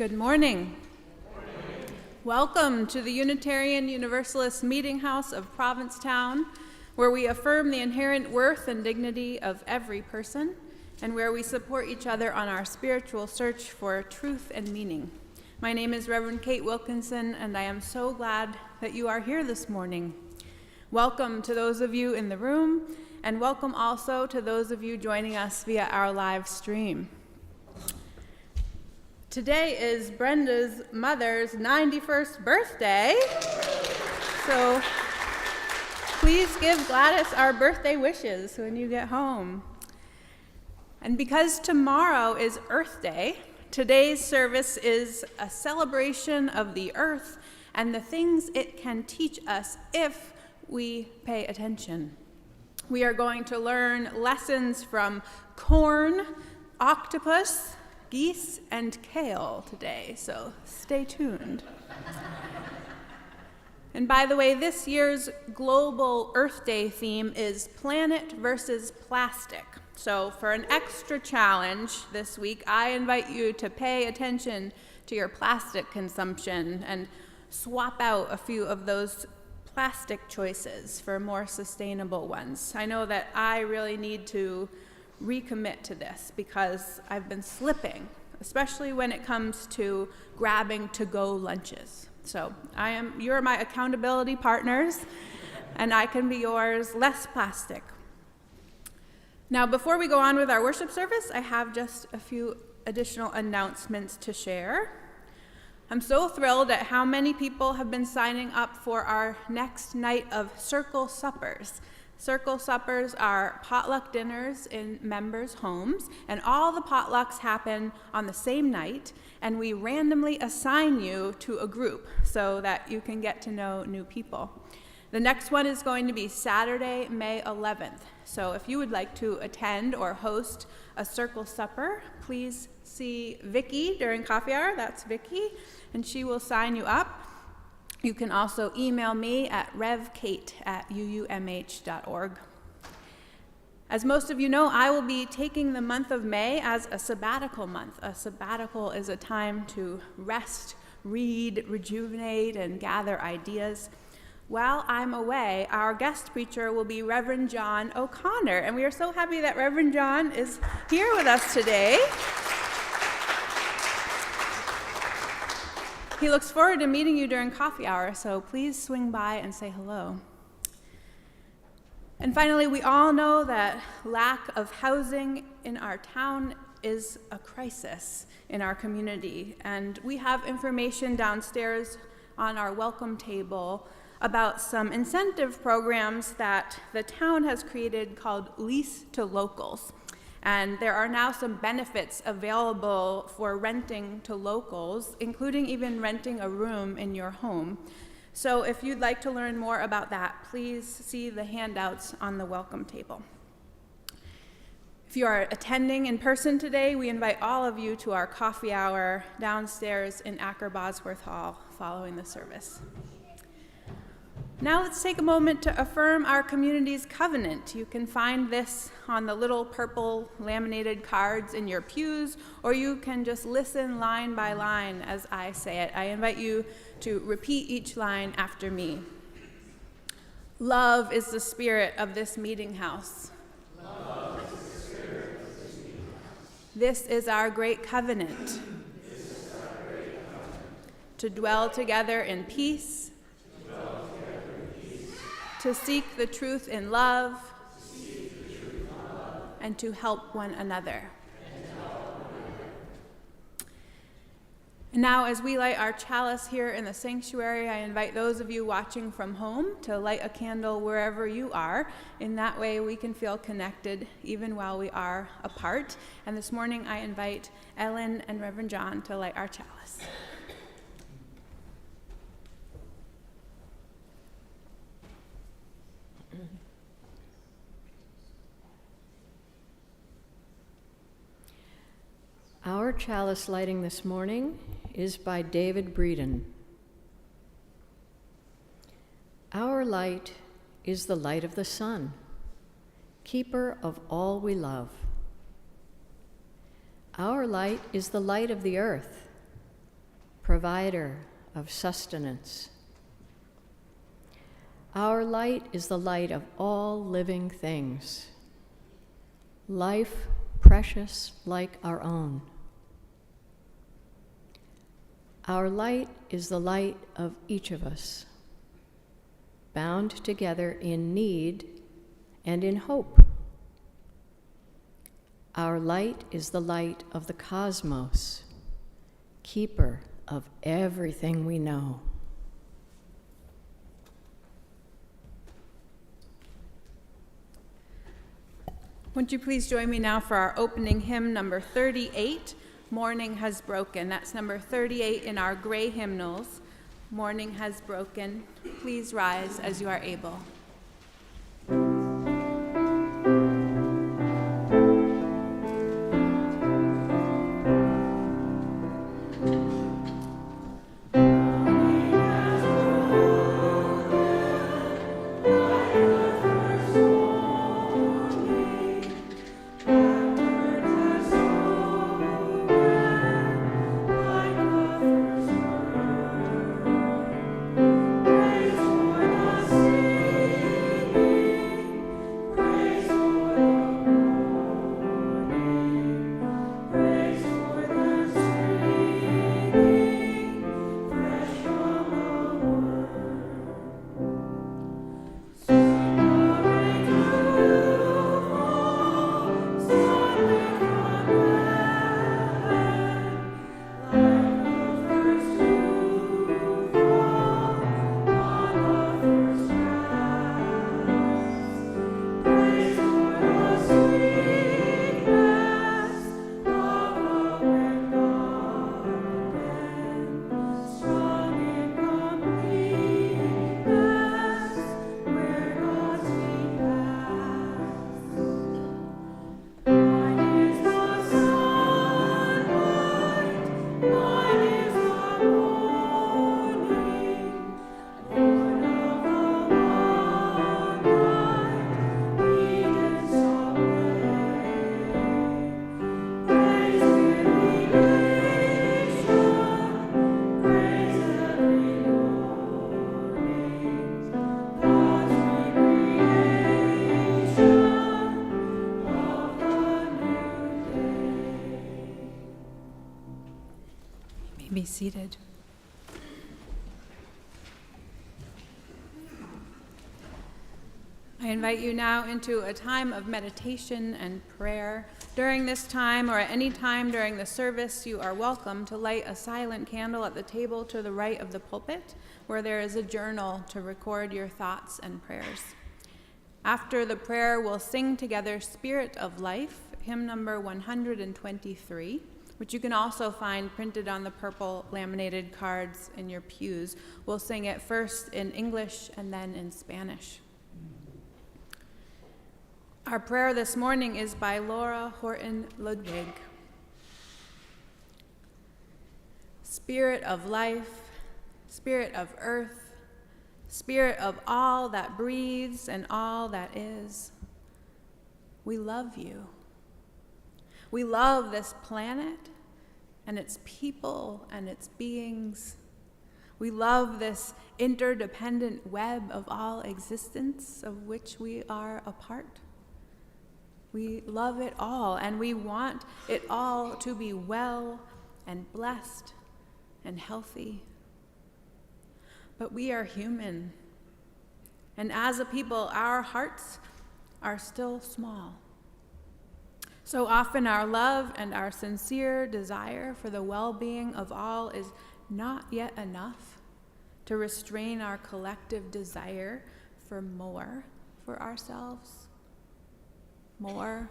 Good morning. Welcome to the Unitarian Universalist Meetinghouse of Provincetown, where we affirm the inherent worth and dignity of every person, and where we support each other on our spiritual search for truth and meaning. My name is Reverend Kate Wilkinson, and I am so glad that you are here this morning. Welcome to those of you in the room, and welcome also to those of you joining us via our live stream. Today is Brenda's mother's 91st birthday, so please give Gladys our birthday wishes when you get home. And because tomorrow is Earth Day, today's service is a celebration of the earth and the things it can teach us if we pay attention. We are going to learn lessons from corn, octopus, geese, and kale today, so stay tuned. And by the way, this year's Global Earth Day theme is planet versus plastic. So for an extra challenge this week, I invite you to pay attention to your plastic consumption and swap out a few of those plastic choices for more sustainable ones. I know that I really need to recommit to this because I've been slipping, especially when it comes to grabbing to-go lunches. So you're my accountability partners, and I can be yours. Less plastic. Now, before we go on with our worship service, I have just a few additional announcements to share. I'm so thrilled at how many people have been signing up for our next night of Circle Suppers. Circle Suppers are potluck dinners in members' homes, and all the potlucks happen on the same night, and we randomly assign you to a group so that you can get to know new people. The next one is going to be Saturday, May 11th. So if you would like to attend or host a Circle Supper, please see Vicki during coffee hour. That's Vicki, and she will sign you up. You can also email me at revkate@uumh.org. As most of you know, I will be taking the month of May as a sabbatical month. A sabbatical is a time to rest, read, rejuvenate, and gather ideas. While I'm away, our guest preacher will be Reverend John O'Connor, and we are so happy that Reverend John is here with us today. He looks forward to meeting you during coffee hour, so please swing by and say hello. And finally, we all know that lack of housing in our town is a crisis in our community, and we have information downstairs on our welcome table about some incentive programs that the town has created called Lease to Locals. And there are now some benefits available for renting to locals, including even renting a room in your home. So if you'd like to learn more about that, please see the handouts on the welcome table. If you are attending in person today, we invite all of you to our coffee hour downstairs in Acker Bosworth Hall following the service. Now let's take a moment to affirm our community's covenant. You can find this on the little purple laminated cards in your pews, or you can just listen line by line as I say it. I invite you to repeat each line after me. Love is the spirit of this meeting house. Love is the spirit of this meeting house. This is our great covenant. To dwell together in peace. To seek the truth in love, and to help one another. And now, as we light our chalice here in the sanctuary, I invite those of you watching from home to light a candle wherever you are. In that way, we can feel connected even while we are apart. And this morning, I invite Ellen and Reverend John to light our chalice. Our chalice lighting this morning is by David Breeden. Our light is the light of the sun, keeper of all we love. Our light is the light of the earth, provider of sustenance. Our light is the light of all living things, life precious like our own. Our light is the light of each of us, bound together in need and in hope. Our light is the light of the cosmos, keeper of everything we know. Would you please join me now for our opening hymn, number 38, Morning Has Broken. That's number 38 in our gray hymnals. Morning has broken. Please rise as you are able. Be seated. I invite you now into a time of meditation and prayer. During this time or at any time during the service, you are welcome to light a silent candle at the table to the right of the pulpit, where there is a journal to record your thoughts and prayers. After the prayer, we'll sing together Spirit of Life, hymn number 123. Which you can also find printed on the purple laminated cards in your pews. We'll sing it first in English and then in Spanish. Our prayer this morning is by Laura Horton Ludwig. Spirit of life, spirit of earth, spirit of all that breathes and all that is, we love you. We love this planet and its people and its beings. We love this interdependent web of all existence of which we are a part. We love it all, and we want it all to be well and blessed and healthy. But we are human, and as a people, our hearts are still small. So often our love and our sincere desire for the well-being of all is not yet enough to restrain our collective desire for more for ourselves. More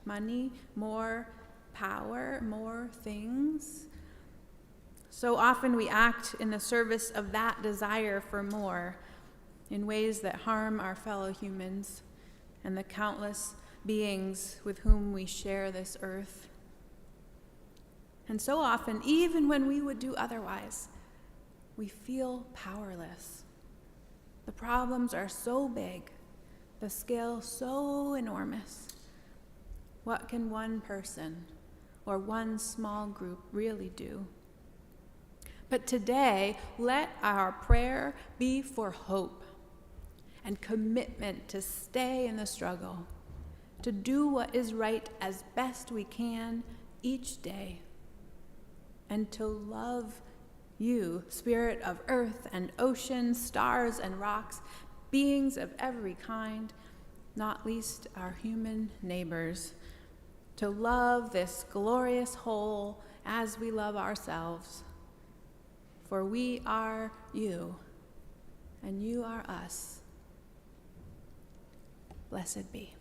money, more power, more things. So often we act in the service of that desire for more in ways that harm our fellow humans and the countless beings with whom we share this earth. And so often, even when we would do otherwise, we feel powerless. The problems are so big, the scale so enormous. What can one person or one small group really do? But today, let our prayer be for hope and commitment to stay in the struggle, to do what is right as best we can each day, and to love you, Spirit of earth and ocean, stars and rocks, beings of every kind, not least our human neighbors, to love this glorious whole as we love ourselves. For we are you, and you are us. Blessed be.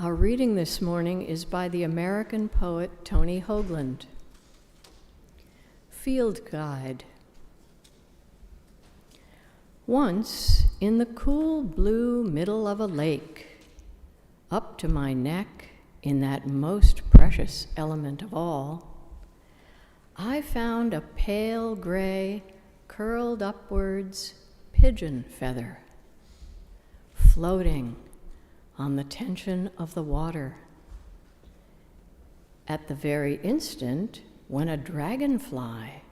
Our reading this morning is by the American poet Tony Hoagland. Field Guide. Once, in the cool blue middle of a lake, up to my neck in that most precious element of all, I found a pale gray, curled upwards pigeon feather, floating on the tension of the water. At the very instant when a dragonfly,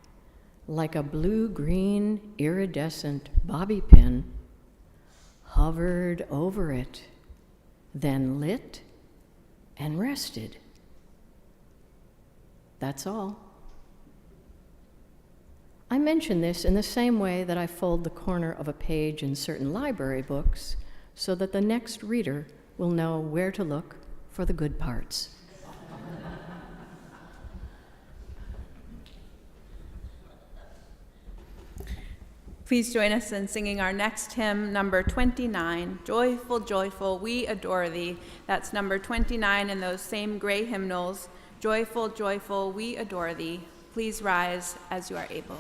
like a blue-green iridescent bobby pin, hovered over it, then lit and rested. That's all. I mention this in the same way that I fold the corner of a page in certain library books so that the next reader will know where to look for the good parts. Please join us in singing our next hymn, number 29, Joyful, Joyful, We Adore Thee. That's number 29 in those same gray hymnals. Joyful, joyful, we adore thee. Please rise as you are able.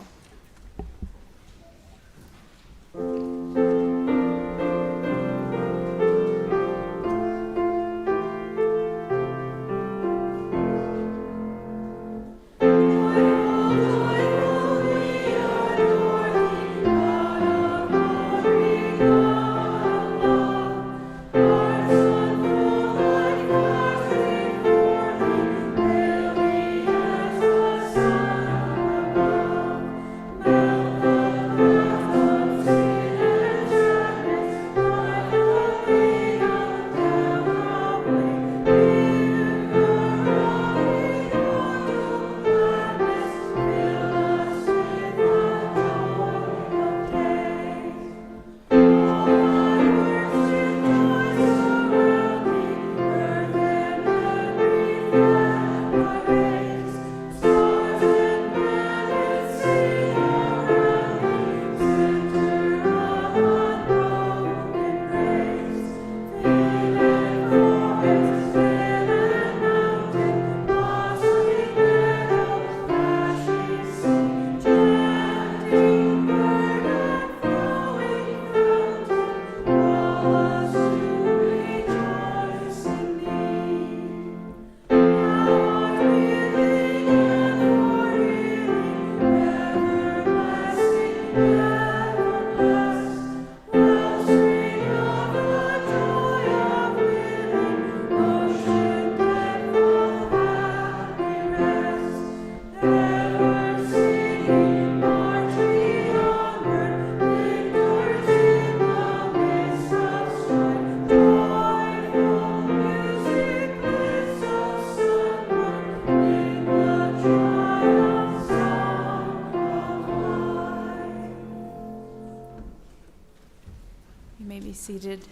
Seated.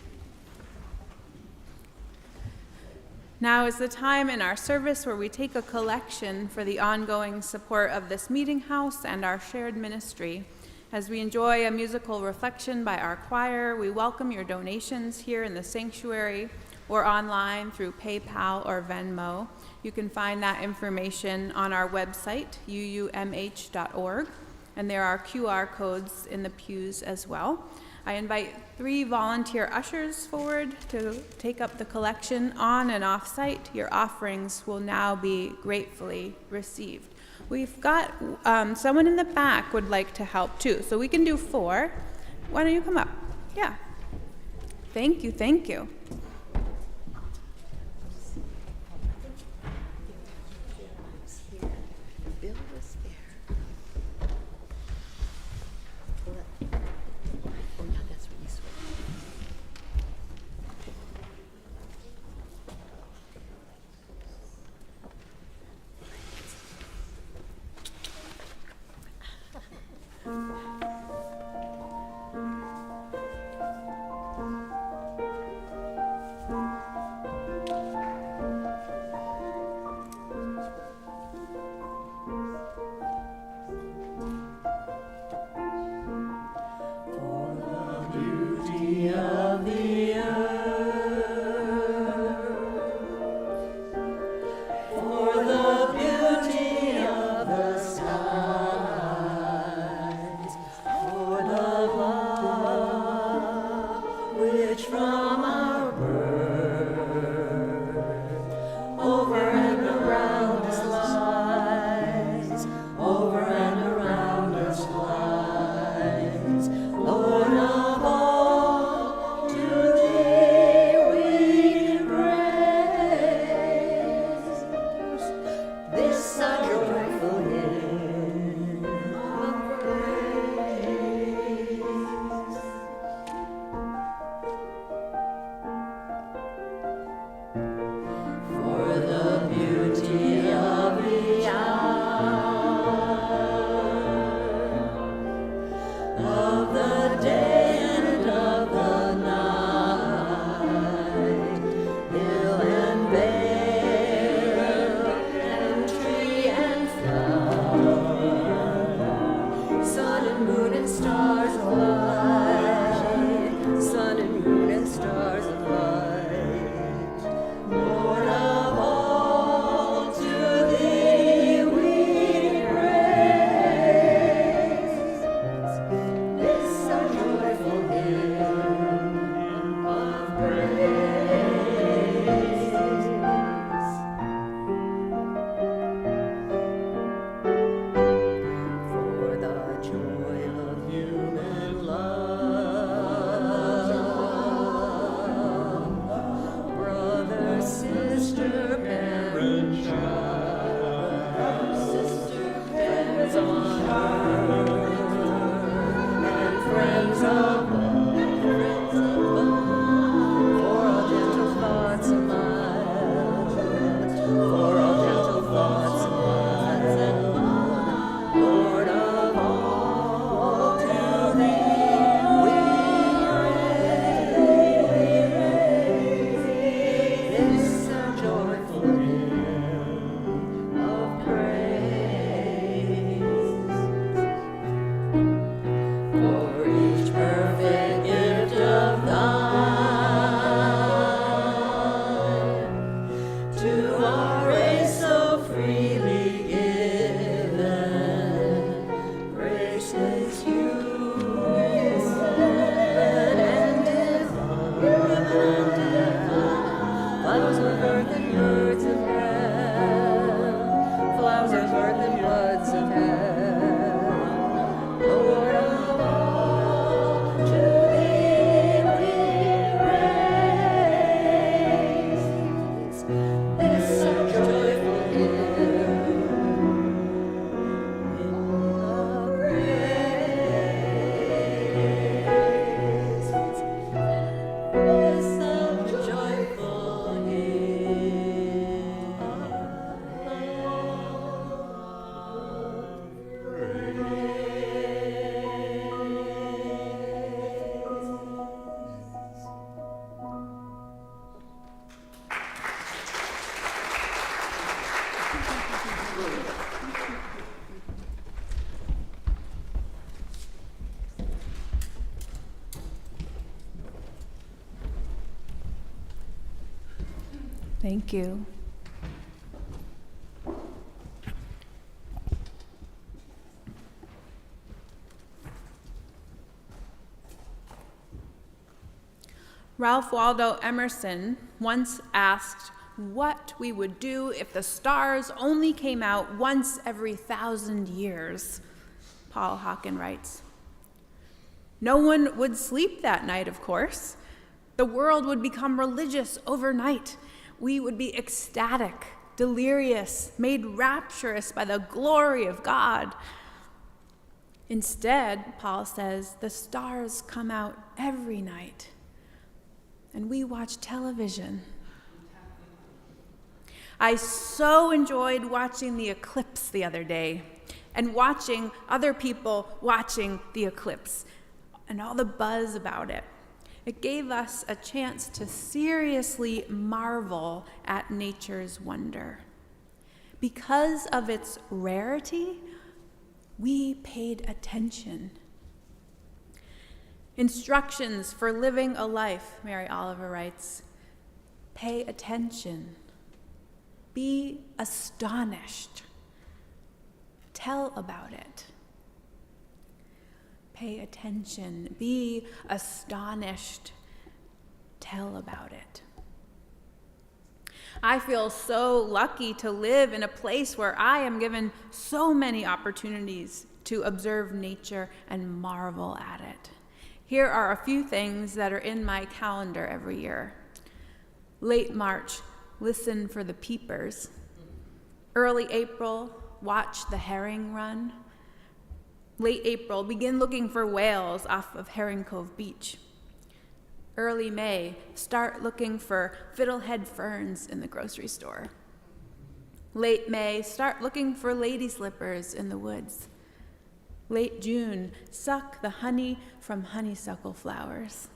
Now is the time in our service where we take a collection for the ongoing support of this meeting house and our shared ministry. As we enjoy a musical reflection by our choir, we welcome your donations here in the sanctuary or online through PayPal or Venmo. You can find that information on our website, uumh.org, and there are QR codes in the pews as well. I invite 3 volunteer ushers forward to take up the collection on and off site. Your offerings will now be gratefully received. We've got someone in the back would like to help too, so we can do 4. Why don't you come up? Yeah. Thank you, thank you. Thank you. Ralph Waldo Emerson once asked what we would do if the stars only came out once every 1,000 years. Paul Hawken writes, "No one would sleep that night, of course. The world would become religious overnight. We would be ecstatic, delirious, made rapturous by the glory of God. Instead," Paul says, "the stars come out every night, and we watch television." I so enjoyed watching the eclipse the other day and watching other people watching the eclipse and all the buzz about it. It gave us a chance to seriously marvel at nature's wonder. Because of its rarity, we paid attention. Instructions for living a life, Mary Oliver writes, pay attention. Be astonished. Tell about it. Pay attention. Be astonished. Tell about it. I feel so lucky to live in a place where I am given so many opportunities to observe nature and marvel at it. Here are a few things that are in my calendar every year. Late March, listen for the peepers. Early April, watch the herring run. Late April, begin looking for whales off of Herring Cove Beach. Early May, start looking for fiddlehead ferns in the grocery store. Late May, start looking for lady slippers in the woods. Late June, suck the honey from honeysuckle flowers.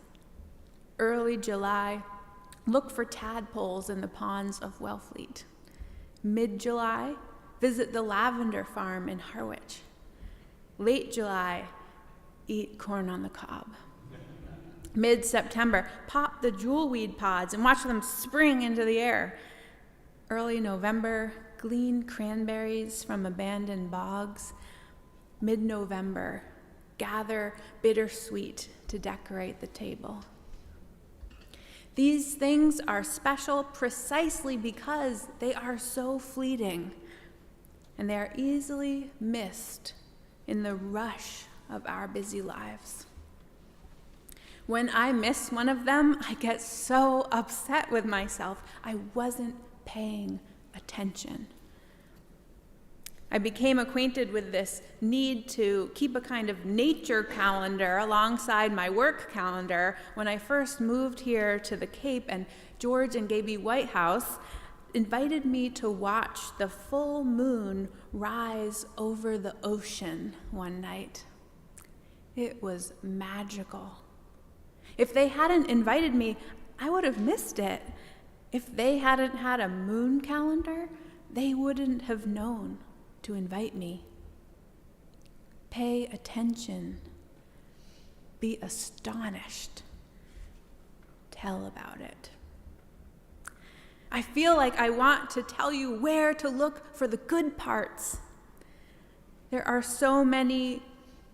Early July, look for tadpoles in the ponds of Wellfleet. Mid-July, visit the lavender farm in Harwich. Late July, eat corn on the cob. Mid-September, pop the jewelweed pods and watch them spring into the air. Early November, glean cranberries from abandoned bogs. Mid-November, gather bittersweet to decorate the table. These things are special precisely because they are so fleeting, and they are easily missed in the rush of our busy lives. When I miss one of them, I get so upset with myself. I wasn't paying attention. I became acquainted with this need to keep a kind of nature calendar alongside my work calendar when I first moved here to the Cape, and George and Gaby Whitehouse invited me to watch the full moon rise over the ocean one night. It was magical. If they hadn't invited me, I would have missed it. If they hadn't had a moon calendar, they wouldn't have known to invite me. Pay attention. Be astonished. Tell about it. I feel like I want to tell you where to look for the good parts. There are so many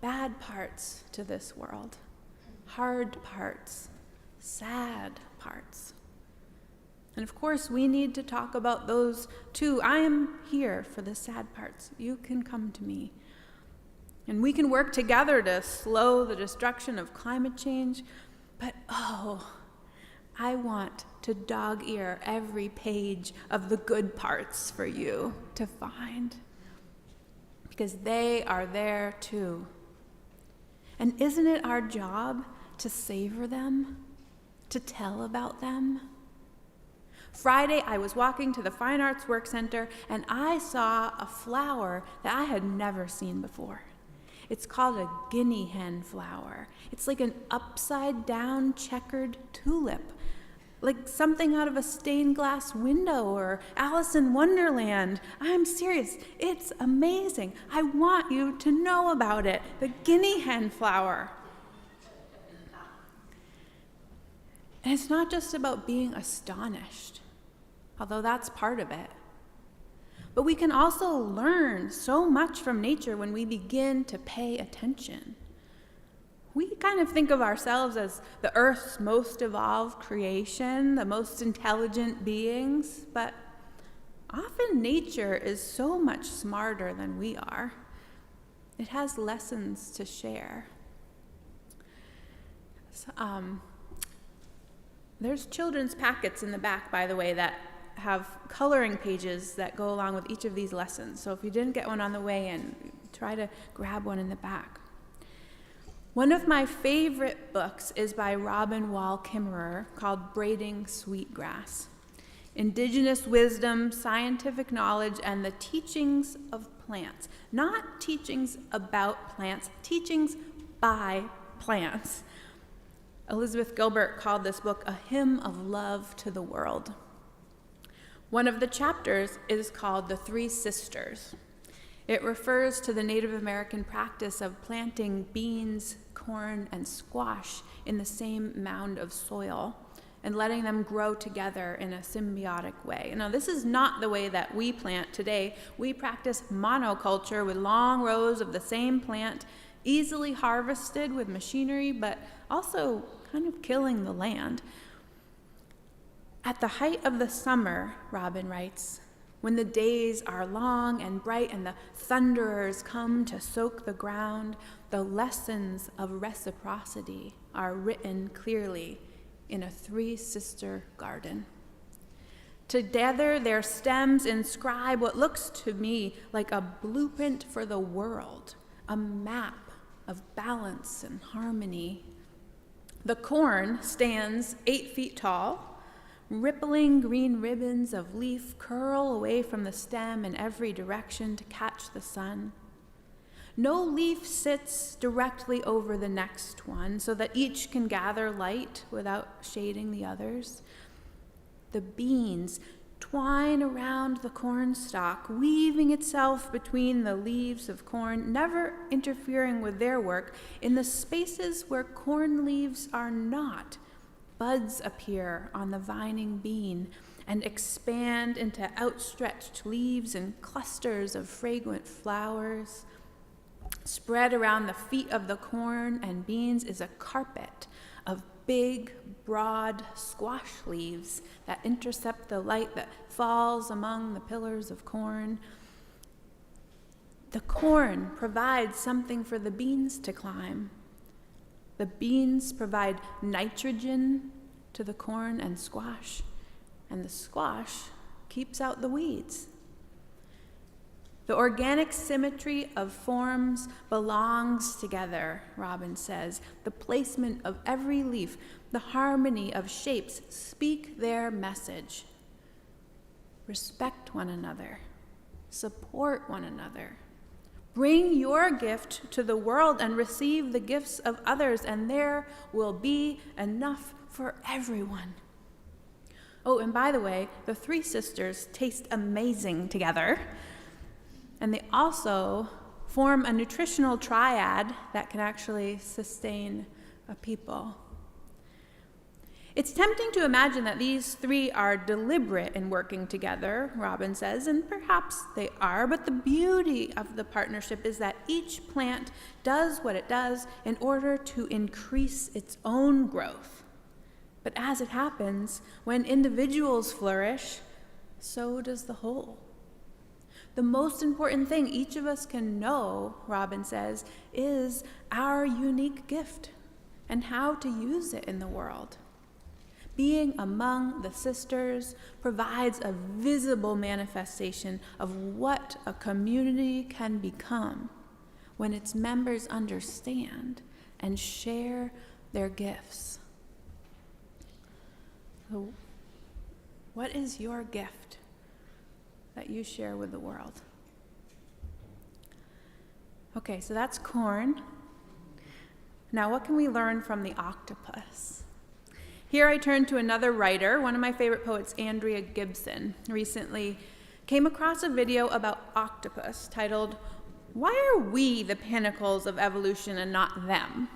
bad parts to this world. Hard parts, sad parts. And of course, we need to talk about those too. I am here for the sad parts. You can come to me. And we can work together to slow the destruction of climate change. But I want to dog-ear every page of the good parts for you to find. Because they are there too. And isn't it our job to savor them, to tell about them? Friday, I was walking to the Fine Arts Work Center, and I saw a flower that I had never seen before. It's called a guinea hen flower. It's like an upside-down checkered tulip, like something out of a stained glass window or Alice in Wonderland. I'm serious. It's amazing. I want you to know about it. The guinea hen flower. And it's not just about being astonished. although that's part of it. But we can also learn so much from nature when we begin to pay attention. We kind of think of ourselves as the Earth's most evolved creation, the most intelligent beings, but often nature is so much smarter than we are. It has lessons to share. There's children's packets in the back, by the way, that have coloring pages that go along with each of these lessons. So if you didn't get one on the way in, try to grab one in the back. One of my favorite books is by Robin Wall Kimmerer called Braiding Sweetgrass: Indigenous Wisdom, Scientific Knowledge, and the Teachings of Plants. Not teachings about plants, teachings by plants. Elizabeth Gilbert called this book a hymn of love to the world. One of the chapters is called The Three Sisters. It refers to the Native American practice of planting beans, corn, and squash in the same mound of soil and letting them grow together in a symbiotic way. Now, this is not the way that we plant today. We practice monoculture with long rows of the same plant, easily harvested with machinery, but also kind of killing the land. At the height of the summer, Robin writes, when the days are long and bright and the thunderers come to soak the ground, the lessons of reciprocity are written clearly in a three-sister garden. Together, their stems inscribe what looks to me like a blueprint for the world, a map of balance and harmony. The corn stands 8 feet tall. Rippling green ribbons of leaf curl away from the stem in every direction to catch the sun. No leaf sits directly over the next one so that each can gather light without shading the others. The beans twine around the corn stalk, weaving itself between the leaves of corn, never interfering with their work. In the spaces where corn leaves are not, buds appear on the vining bean and expand into outstretched leaves and clusters of fragrant flowers. Spread around the feet of the corn and beans is a carpet of big, broad squash leaves that intercept the light that falls among the pillars of corn. The corn provides something for the beans to climb. The beans provide nitrogen to the corn and the squash keeps out the weeds. The organic symmetry of forms belongs together, Robin says. The placement of every leaf, the harmony of shapes speak their message. Respect one another, support one another. Bring your gift to the world and receive the gifts of others, and there will be enough for everyone. Oh, and by the way, the three sisters taste amazing together, and they also form a nutritional triad that can actually sustain a people. It's tempting to imagine that these three are deliberate in working together, Robin says, and perhaps they are, but the beauty of the partnership is that each plant does what it does in order to increase its own growth. But as it happens, when individuals flourish, so does the whole. The most important thing each of us can know, Robin says, is our unique gift and how to use it in the world. Being among the sisters provides a visible manifestation of what a community can become when its members understand and share their gifts. So, what is your gift that you share with the world? Okay, so that's corn. Now, what can we learn from the octopus? Here I turn to another writer, one of my favorite poets, Andrea Gibson, recently came across a video about octopus titled, "Why Are We the Pinnacles of Evolution and Not Them?"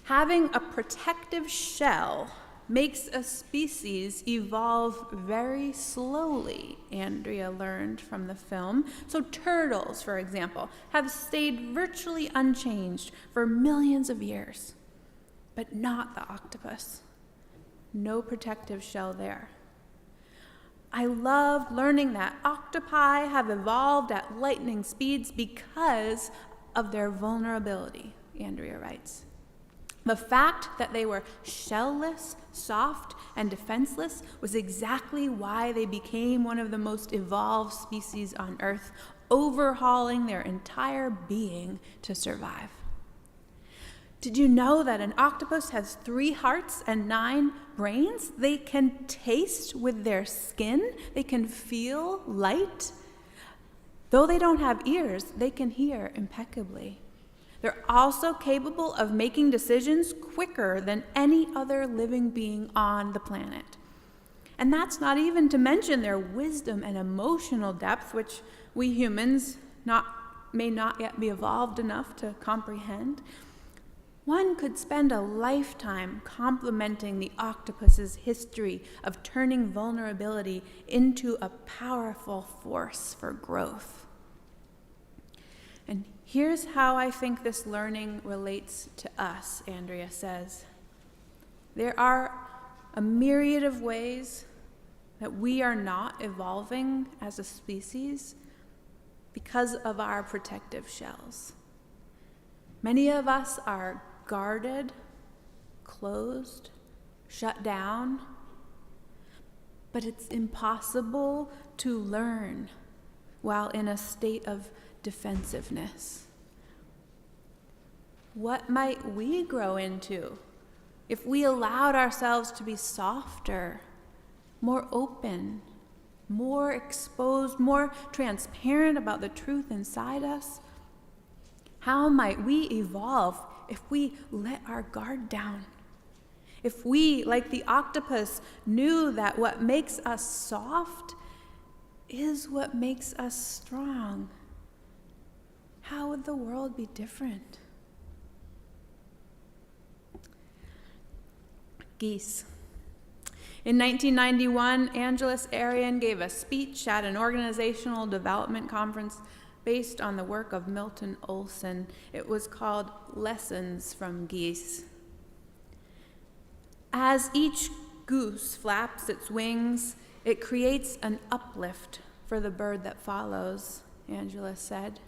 Having a protective shell makes a species evolve very slowly, Andrea learned from the film. So turtles, for example, have stayed virtually unchanged for millions of years, but not the octopus. No protective shell there. I loved learning that octopi have evolved at lightning speeds because of their vulnerability, Andrea writes. The fact that they were shellless, soft, and defenseless was exactly why they became one of the most evolved species on Earth, overhauling their entire being to survive. Did you know that an octopus has 3 hearts and 9 brains? They can taste with their skin. They can feel light. Though they don't have ears, they can hear impeccably. They're also capable of making decisions quicker than any other living being on the planet. And that's not even to mention their wisdom and emotional depth, which we humans may not yet be evolved enough to comprehend. One could spend a lifetime complimenting the octopus's history of turning vulnerability into a powerful force for growth. And here's how I think this learning relates to us, Andrea says. There are a myriad of ways that we are not evolving as a species because of our protective shells. Many of us are guarded, closed, shut down, but it's impossible to learn while in a state of defensiveness. What might we grow into if we allowed ourselves to be softer, more open, more exposed, more transparent about the truth inside us? How might we evolve if we let our guard down? If we, like the octopus, knew that what makes us soft is what makes us strong? How would the world be different? Geese. In 1991, Angeles Arian gave a speech at an organizational development conference based on the work of Milton Olson. It was called Lessons from Geese. As each goose flaps its wings, it creates an uplift for the bird that follows, Angela said.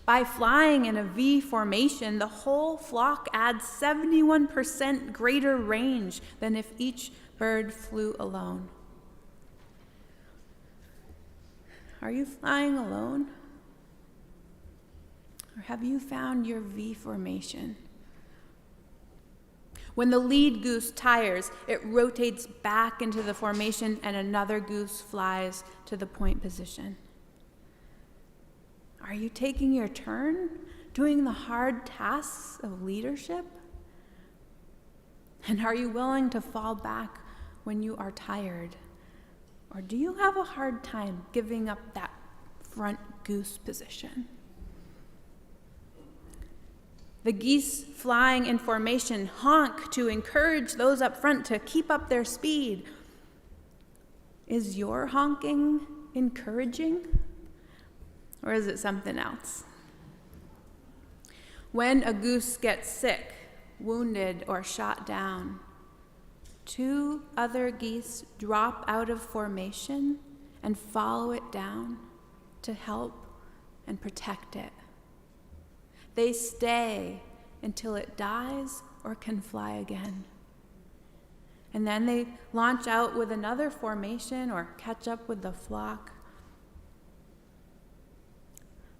By flying in a V formation, the whole flock adds 71% greater range than if each bird flew alone. Are you flying alone? Or have you found your V formation? When the lead goose tires, it rotates back into the formation and another goose flies to the point position. Are you taking your turn, doing the hard tasks of leadership? And are you willing to fall back when you are tired? Or do you have a hard time giving up that front goose position? The geese flying in formation honk to encourage those up front to keep up their speed. Is your honking encouraging? Or is it something else? When a goose gets sick, wounded, or shot down, 2 other geese drop out of formation and follow it down to help and protect it. They stay until it dies or can fly again. And then they launch out with another formation or catch up with the flock.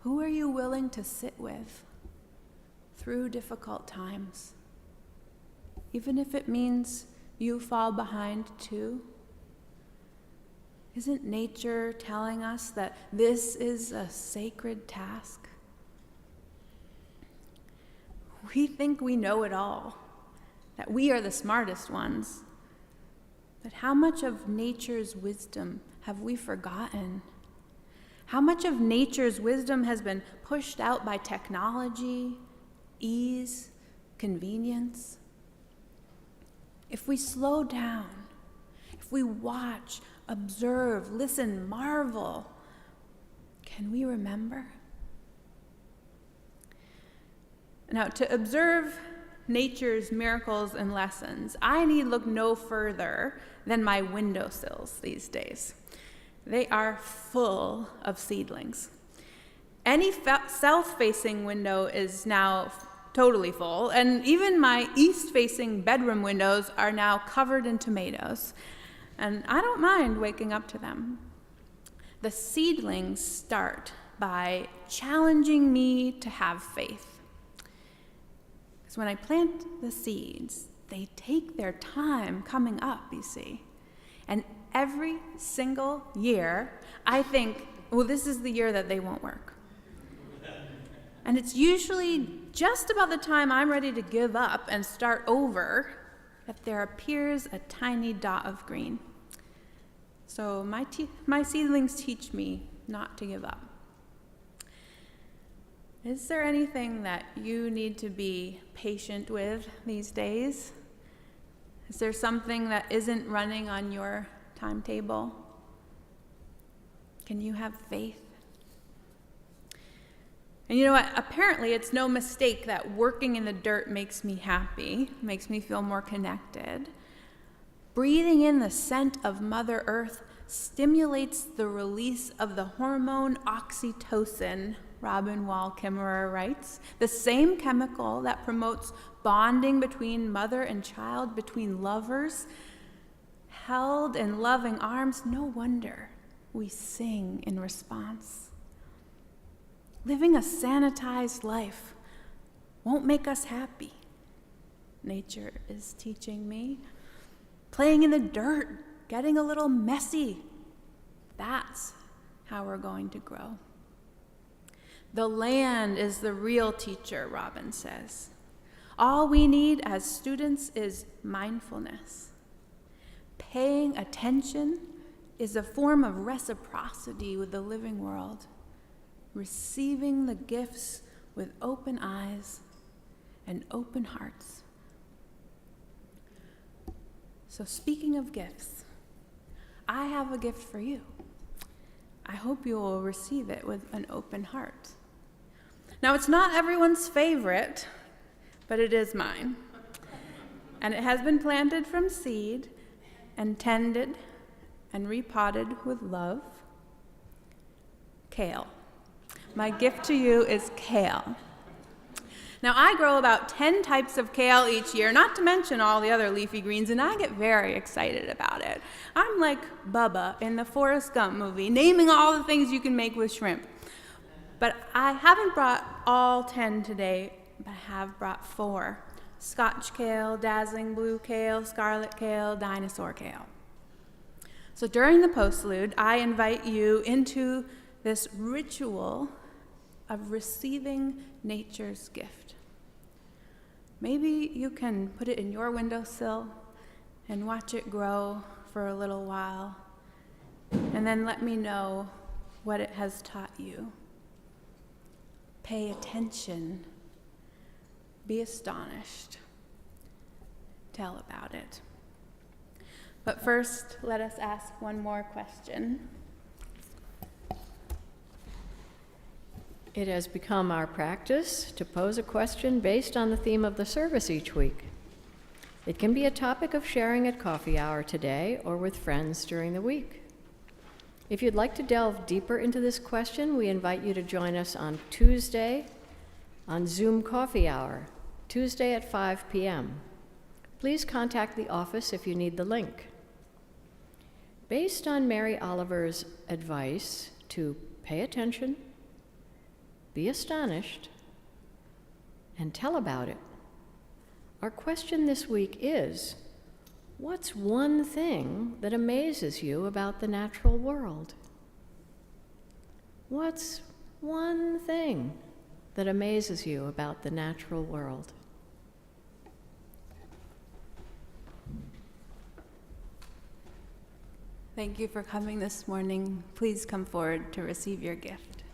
Who are you willing to sit with through difficult times? Even if it means you fall behind too? Isn't nature telling us that this is a sacred task? We think we know it all, that we are the smartest ones. But how much of nature's wisdom have we forgotten? How much of nature's wisdom has been pushed out by technology, ease, convenience? if we slow down, if we watch, observe, listen, marvel, can we remember? Now, to observe nature's miracles and lessons, I need look no further than my windowsills these days. They are full of seedlings. Any south-facing window is now totally full, and even my east-facing bedroom windows are now covered in tomatoes. And I don't mind waking up to them. The seedlings start by challenging me to have faith. Because when I plant the seeds, they take their time coming up, you see. And every single year, I think, well, this is the year that they won't work. And it's usually just about the time I'm ready to give up and start over that there appears a tiny dot of green. So my seedlings teach me not to give up. Is there anything that you need to be patient with these days? Is there something that isn't running on your timetable? Can you have faith? And you know what? Apparently, it's no mistake that working in the dirt makes me happy, makes me feel more connected. Breathing in the scent of Mother Earth stimulates the release of the hormone oxytocin, Robin Wall Kimmerer writes, the same chemical that promotes bonding between mother and child, between lovers, held in loving arms. No wonder we sing in response. Living a sanitized life won't make us happy, nature is teaching me. Playing in the dirt, getting a little messy, that's how we're going to grow. The land is the real teacher, Robin says. All we need as students is mindfulness. Paying attention is a form of reciprocity with the living world. Receiving the gifts with open eyes and open hearts. So speaking of gifts, I have a gift for you. I hope you will receive it with an open heart. Now, it's not everyone's favorite, but it is mine. And it has been planted from seed and tended and repotted with love. Kale. My gift to you is kale. Now, I grow about 10 types of kale each year, not to mention all the other leafy greens, and I get very excited about it. I'm like Bubba in the Forrest Gump movie, naming all the things you can make with shrimp. But I haven't brought all 10 today, but I have brought 4. Scotch kale, dazzling blue kale, scarlet kale, dinosaur kale. So during the postlude, I invite you into this ritual of receiving nature's gift. Maybe you can put it in your windowsill and watch it grow for a little while, and then let me know what it has taught you. Pay attention. Be astonished. Tell about it. But first, let us ask one more question. It has become our practice to pose a question based on the theme of the service each week. It can be a topic of sharing at coffee hour today or with friends during the week. If you'd like to delve deeper into this question, we invite you to join us on Tuesday on Zoom Coffee Hour, Tuesday at 5 p.m. Please contact the office if you need the link. Based on Mary Oliver's advice to pay attention, be astonished, and tell about it, our question this week is, what's one thing that amazes you about the natural world? What's one thing that amazes you about the natural world? Thank you for coming this morning. Please come forward to receive your gift.